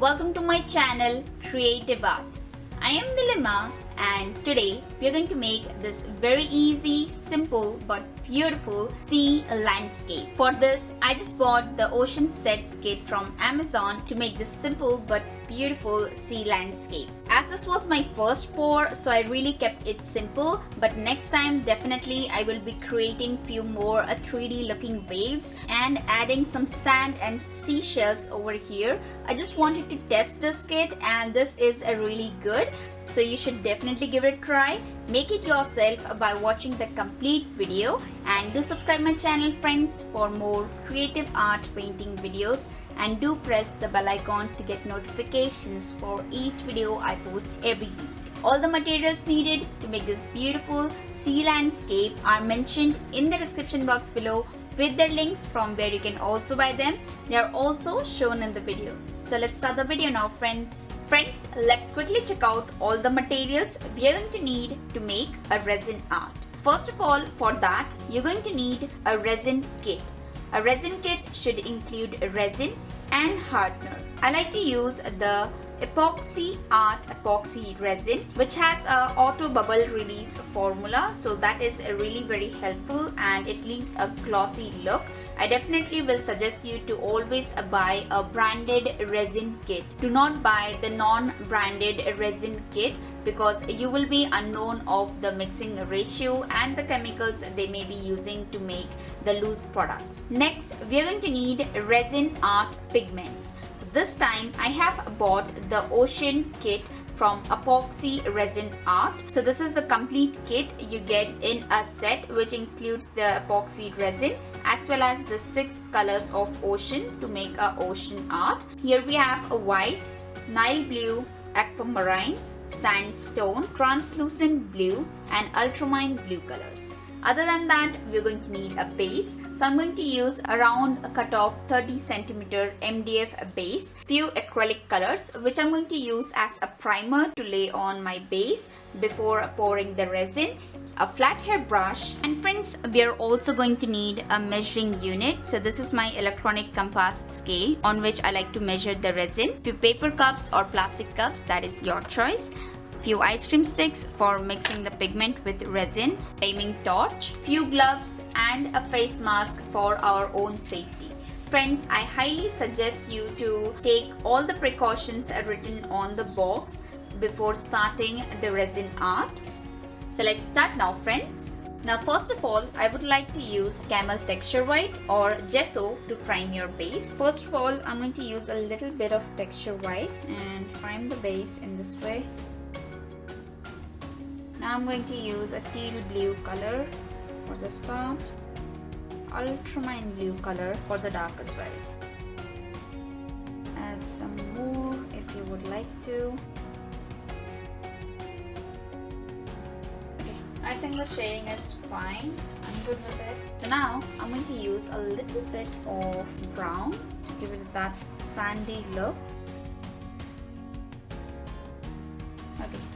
welcome to my channel Creative Art. I am Nilima and today we are going to make this very easy, simple but beautiful sea landscape. For this, I just bought the ocean set kit from Amazon to make this simple but beautiful sea landscape. As this was my first pour, so I really kept it simple, but next time definitely I will be creating few more 3D looking waves and adding some sand and seashells over here. I just wanted to test this kit and this is a really good, so you should definitely give it a try. Make it yourself by watching the complete video, and do subscribe my channel friends for more creative art painting videos, and do press the bell icon to get notifications for each video I post every week. All the materials needed to make this beautiful sea landscape are mentioned in the description box below with their links from where you can also buy them. They are also shown in the video. So let's start the video now friends. Friends, let's quickly check out all the materials we are going to need to make a resin art. First of all, for that, you're going to need a resin kit. A resin kit should include resin and hardener. I like to use the Epoxy Art epoxy resin, which has a auto bubble release formula, so that is really very helpful and it leaves a glossy look. I definitely will suggest you to always buy a branded resin kit. Do not buy the non-branded resin kit because you will be unknown of the mixing ratio and the chemicals they may be using to make the loose products. Next, we are going to need resin art pigments. So this time I have bought the ocean kit from Epoxy Resin Art. So this is the complete kit you get in a set, which includes the epoxy resin as well as the 6 colors of ocean to make a ocean art. Here we have a white, Nile blue, aquamarine, sandstone, translucent blue and ultramarine blue colors. Other than that, we're going to need a base. So I'm going to use around a cut of 30 centimeter MDF base, few acrylic colors, which I'm going to use as a primer to lay on my base before pouring the resin, a flat hair brush, and friends, we are also going to need a measuring unit. So this is my electronic compass scale on which I like to measure the resin. Few paper cups or plastic cups, that is your choice. Few ice cream sticks for mixing the pigment with resin, flaming torch, few gloves and a face mask for our own safety. Friends, I highly suggest you to take all the precautions written on the box before starting the resin art. So let's start now friends. Now first of all, I would like to use camel texture white or gesso to prime your base. First of all, I'm going to use a little bit of texture white and prime the base in this way. Now I'm going to use a teal blue color for this part, ultramarine blue color for the darker side. Add some more if you would like to. Okay, I think the shading is fine. I'm good with it. So now I'm going to use a little bit of brown to give it that sandy look.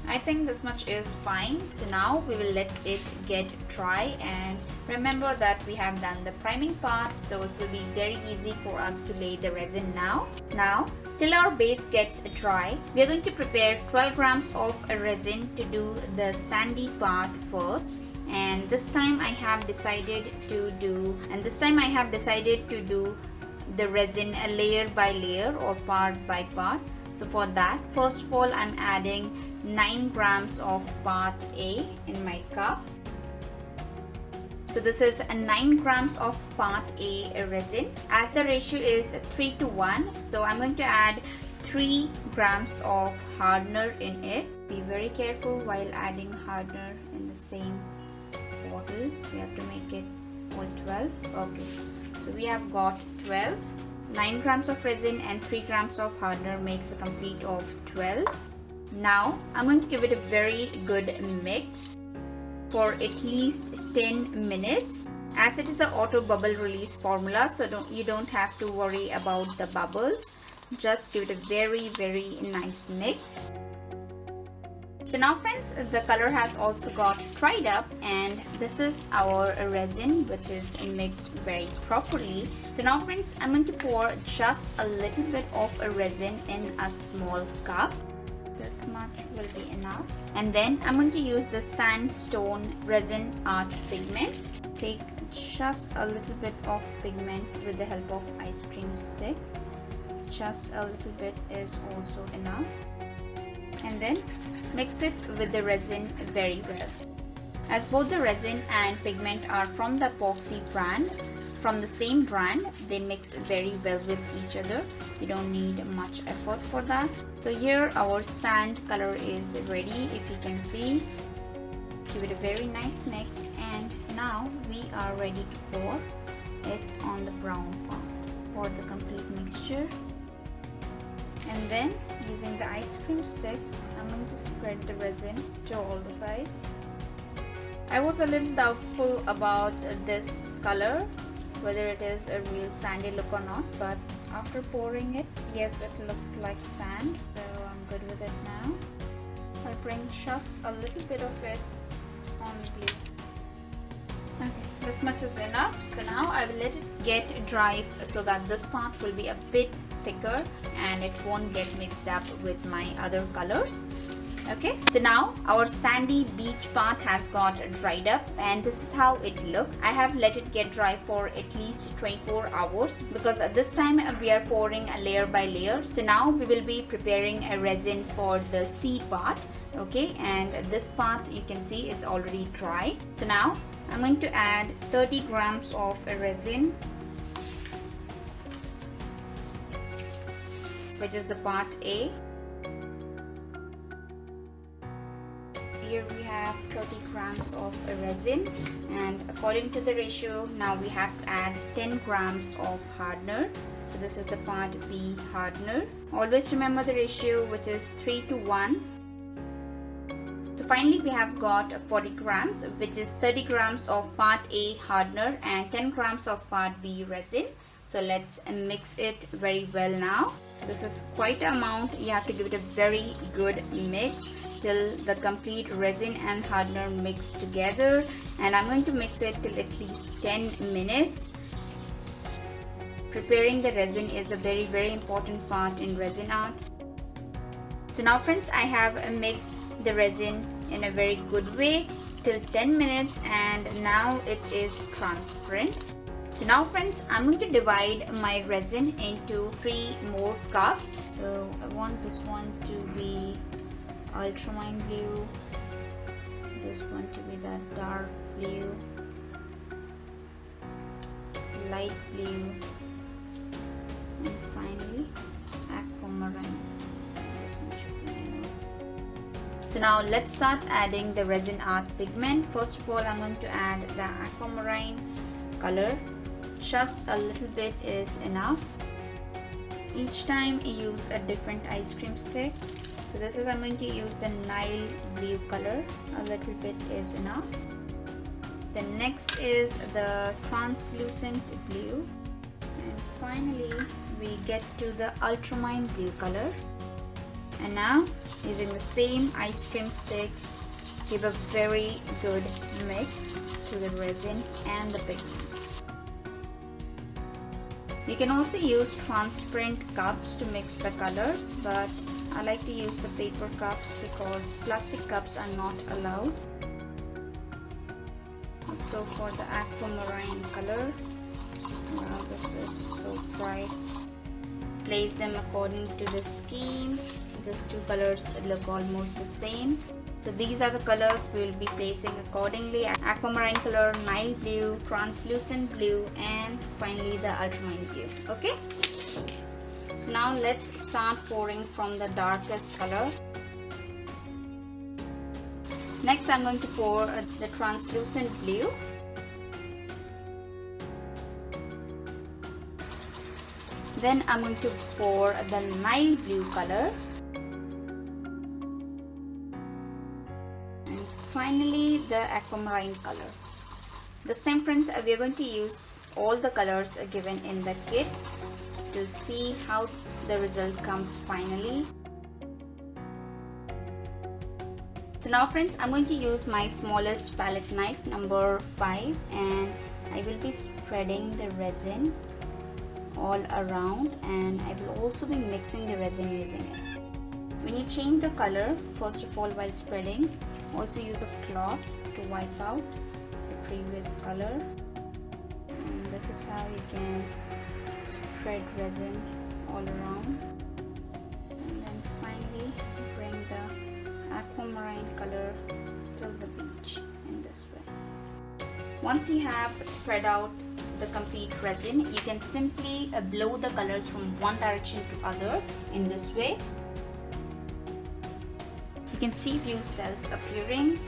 I think this much is fine. So now we will let it get dry, and remember that we have done the priming part, so it will be very easy for us to lay the resin now. Now, till our base gets dry, we are going to prepare 12 grams of resin to do the sandy part first. And this time I have decided to do the resin layer by layer or part by part. So for that, first of all, I'm adding 9 grams of part A in my cup. So this is 9 grams of part A resin. As the ratio is 3 to 1, so I'm going to add 3 grams of hardener in it. Be very careful while adding hardener in the same bottle. We have to make it all 12. Okay, so we have got 12. 9 grams of resin and 3 grams of hardener makes a complete of 12. Now I'm going to give it a very good mix for at least 10 minutes. As it is an auto bubble release formula, so you don't have to worry about the bubbles. Just give it a very nice mix. So now friends, the color has also got dried up, and this is our resin which is mixed very properly. So now friends, I'm going to pour just a little bit of a resin in a small cup. This much will be enough. And then I'm going to use the sandstone resin art pigment. Take just a little bit of pigment with the help of ice cream stick. Just a little bit is also enough. And then mix it with the resin very well. As both the resin and pigment are from the epoxy brand, from the same brand, they mix very well with each other. You don't need much effort for that. So here our sand color is ready, if you can see. Give it a very nice mix, and now we are ready to pour it on the brown part. Pour the complete mixture. And then using the ice cream stick, I'm going to spread the resin to all the sides. I was a little doubtful about this color, whether it is a real sandy look or not, but after pouring it, yes, it looks like sand, so I'm good with it now. I'll bring just a little bit of it on blue. Okay, this much is enough. So now I will let it get dry so that this part will be a bit thicker and it won't get mixed up with my other colors. Okay, so now our sandy beach part has got dried up, and this is how it looks. I have let it get dry for at least 24 hours because at this time we are pouring a layer by layer. So now we will be preparing a resin for the sea part. Okay, and this part you can see is already dry. So now I'm going to add 30 grams of resin, which is the part A. Here we have 30 grams of resin, and according to the ratio, now we have to add 10 grams of hardener. So this is the part B hardener. Always remember the ratio, which is 3 to 1. So finally we have got 40 grams, which is 30 grams of part A hardener and 10 grams of part B resin. So let's mix it very well now. This is quite an amount. You have to give it a very good mix till the complete resin and hardener mix together, and I'm going to mix it till at least 10 minutes. Preparing the resin is a very important part in resin art. So now friends, I have mixed the resin in a very good way till 10 minutes, and now it is transparent. So now friends, I'm going to divide my resin into 3 more cups. So I want this one to be ultramarine blue, this one to be that dark blue, light blue, and finally aquamarine. This one should be yellow. So now let's start adding the resin art pigment. First of all, I'm going to add the aquamarine color. Just a little bit is enough. Each time use a different ice cream stick. So this is, I'm going to use the Nile blue color. A little bit is enough. The next is the translucent blue, and finally we get to the ultramarine blue color. And now using the same ice cream stick, give a very good mix to the resin and the pigments. You can also use transparent cups to mix the colors, but I like to use the paper cups because plastic cups are not allowed. Let's go for the aquamarine color. Wow, this is so bright. Place them according to the scheme. These two colors look almost the same. So these are the colors we will be placing accordingly: aquamarine color, Nile blue, translucent blue, and finally the ultramarine blue. Okay. So now let's start pouring from the darkest color. Next I'm going to pour the translucent blue. Then I'm going to pour the Nile blue color. And finally the aquamarine color. This time friends, we are going to use all the colors given in the kit to see how the result comes finally. So now friends, I'm going to use my smallest palette knife, number 5, and I will be spreading the resin all around, and I will also be mixing the resin using it. When you change the color, first of all while spreading, also use a cloth to wipe out the previous color. And this is how you can spread resin all around. And then finally bring the aquamarine color till the beach in this way. Once you have spread out the complete resin, you can simply blow the colors from one direction to other in this way. You can see few cells appearing.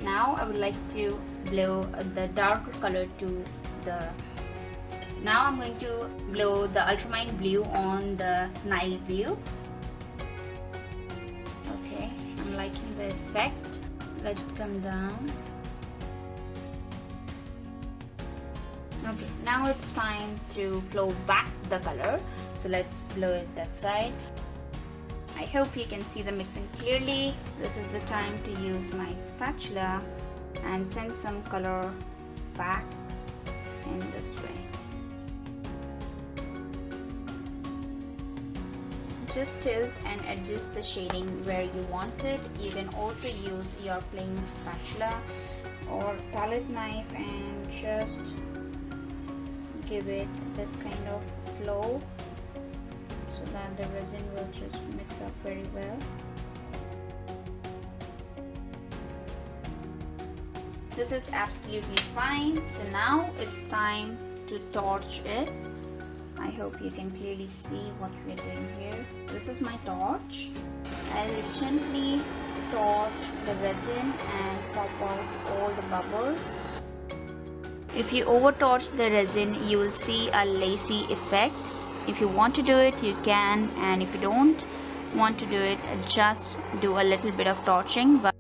Now I would like to blow the darker color to the... Now I'm going to blow the ultramarine blue on the Nile blue. Okay, I'm liking the effect. Let it come down. Okay, now it's time to flow back the color. So let's blow it that side. I hope you can see the mixing clearly. This is the time to use my spatula and send some color back in this way. Just tilt and adjust the shading where you want it. You can also use your plain spatula or palette knife and just give it this kind of flow so that the resin will just mix up very well. This is absolutely fine. So now it's time to torch it. I hope you can clearly see what we're doing here. This is my torch. I'll gently torch the resin and pop out all the bubbles. If you over torch the resin, you will see a lacy effect. If you want to do it, you can, and if you don't want to do it, just do a little bit of torching. But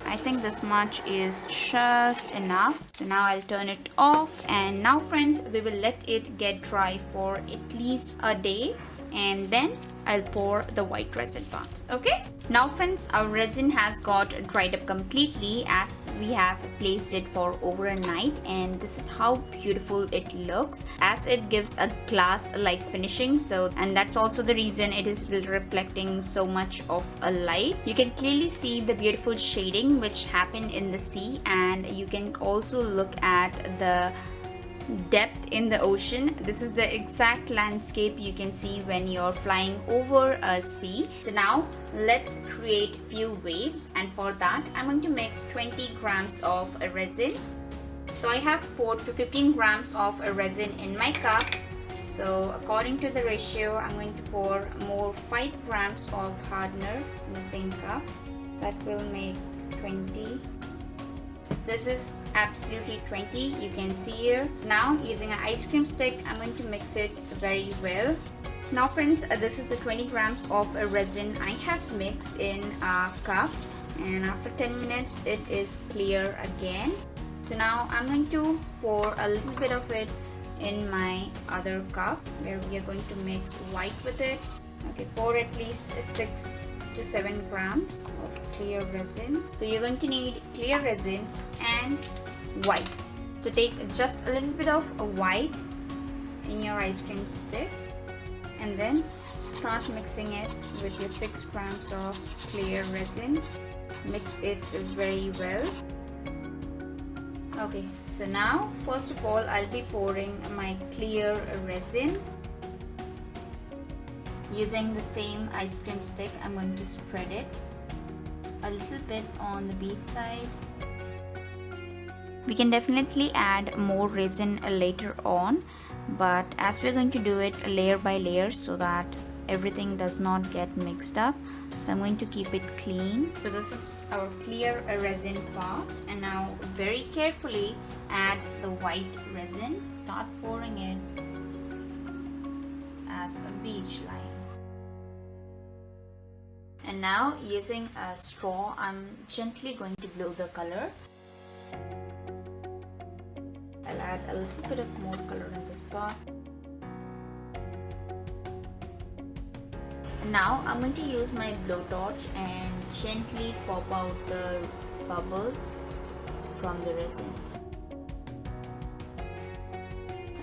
I think this much is just enough. So now I'll turn it off, and now friends, we will let it get dry for at least a day, and then I'll pour the white resin part. Okay, now friends, our resin has got dried up completely as we have placed it for over a night, and this is how beautiful it looks as it gives a glass like finishing. So, and that's also the reason it is reflecting so much of a light. You can clearly see the beautiful shading which happened in the sea, and you can also look at the depth in the ocean. This is the exact landscape you can see when you're flying over a sea. So now let's create few waves, and for that I'm going to mix 20 grams of resin. So I have poured 15 grams of resin in my cup. So according to the ratio, I'm going to pour more 5 grams of hardener in the same cup. That will make 20. This is absolutely 20, you can see here. So now using an ice cream stick, I'm going to mix it very well. Now friends, this is the 20 grams of resin I have mixed in a cup, and after 10 minutes it is clear again. So now I'm going to pour a little bit of it in my other cup where we are going to mix white with it. Okay, pour at least 6 to 7 grams of clear resin. So you're going to need clear resin and white. So take just a little bit of white in your ice cream stick, and then start mixing it with your 6 grams of clear resin. Mix it very well. Okay, so now first of all I'll be pouring my clear resin. Using the same ice cream stick, I'm going to spread it a little bit on the beach side. We can definitely add more resin later on, but as we're going to do it layer by layer so that everything does not get mixed up, so I'm going to keep it clean. So this is our clear resin part, and now very carefully add the white resin. Start pouring it as a beach line. And now using a straw, I'm gently going to blow the color. I'll add a little bit of more color in this part. Now I'm going to use my blowtorch and gently pop out the bubbles from the resin.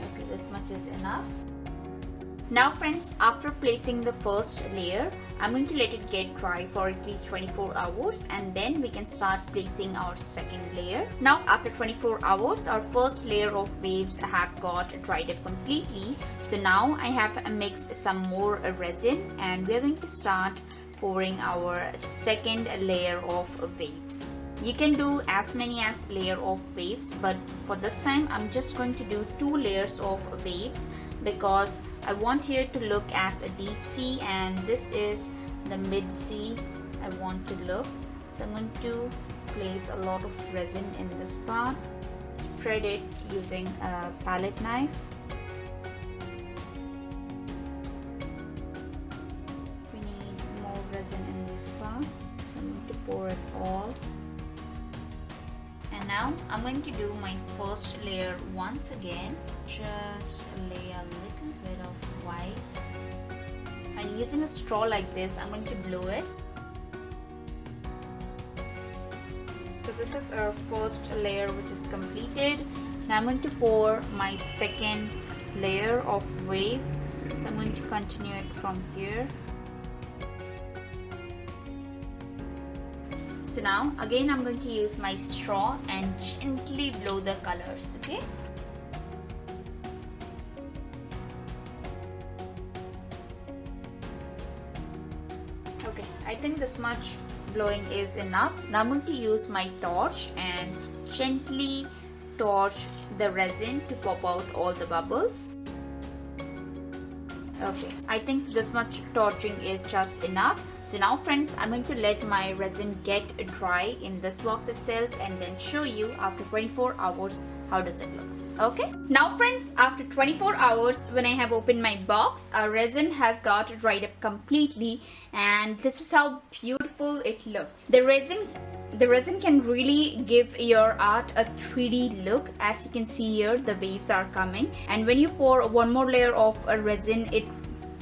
Okay, this much is enough. Now friends, after placing the first layer, I'm going to let it get dry for at least 24 hours and then we can start placing our second layer. Now after 24 hours, our first layer of waves have got dried up completely. So now I have mixed some more resin and we are going to start pouring our second layer of waves. You can do as many as layer of waves, but for this time I'm just going to do 2 layers of waves because I want here to look as a deep sea and this is the mid sea I want to look. So I'm going to place a lot of resin in this part, spread it using a palette knife. We need more resin in this part. I'm going to pour it all. And now I'm going to do my first layer once again. Just lay a little bit of white. And using a straw like this, I'm going to blow it. So this is our first layer which is completed. Now I'm going to pour my second layer of wave. So I'm going to continue it from here. So now again I'm going to use my straw and gently blow the colors, okay? Okay, I think this much blowing is enough. Now I'm going to use my torch and gently torch the resin to pop out all the bubbles. Okay, I think this much torching is just enough. So now friends, I'm going to let my resin get dry in this box itself and then show you after 24 hours how does it look. Okay, now friends, after 24 hours when I have opened my box, our resin has got dried up completely and this is how beautiful it looks. The resin can really give your art a 3D look. As you can see here, the waves are coming, and when you pour one more layer of resin, it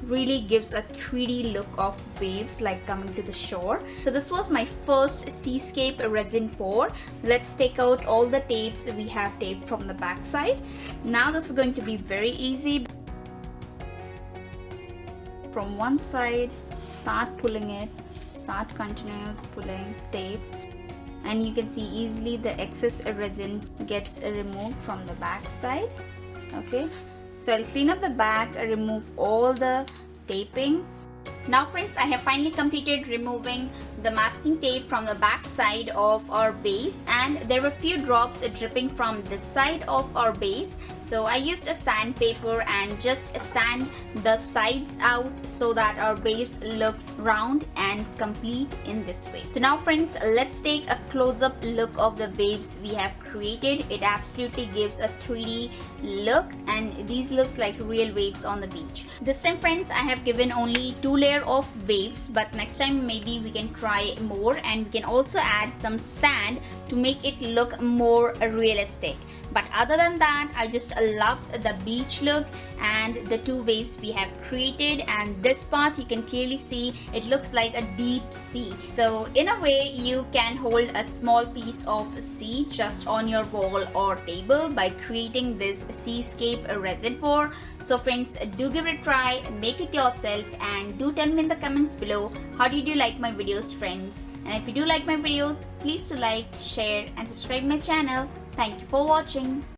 really gives a 3D look of waves like coming to the shore. So this was my first Seascape resin pour. Let's take out all the tapes we have taped from the back side. Now this is going to be very easy. From one side, start pulling it, start continuing pulling tape, and you can see easily the excess resin gets removed from the back side. Okay, so I'll clean up the back, remove all the taping. Now friends, I have finally completed removing the masking tape from the back side of our base, and there were few drops dripping from this side of our base. So I used a sandpaper and just sand the sides out so that our base looks round and complete in this way. So now friends, let's take a close-up look of the waves we have created. It absolutely gives a 3D look and these looks like real waves on the beach. This time friends, I have given only 2 layers of waves, but next time maybe we can try more and we can also add some sand to make it look more realistic. But other than that, I just loved the beach look and the 2 waves we have created, and this part you can clearly see it looks like a deep sea. So in a way you can hold a small piece of sea just on your wall or table by creating this Seascape resin pour. So friends, do give it a try, make it yourself, and do tell me in the comments below how did you like my videos friends. And if you do like my videos, please do like, share and subscribe my channel. Thank you for watching.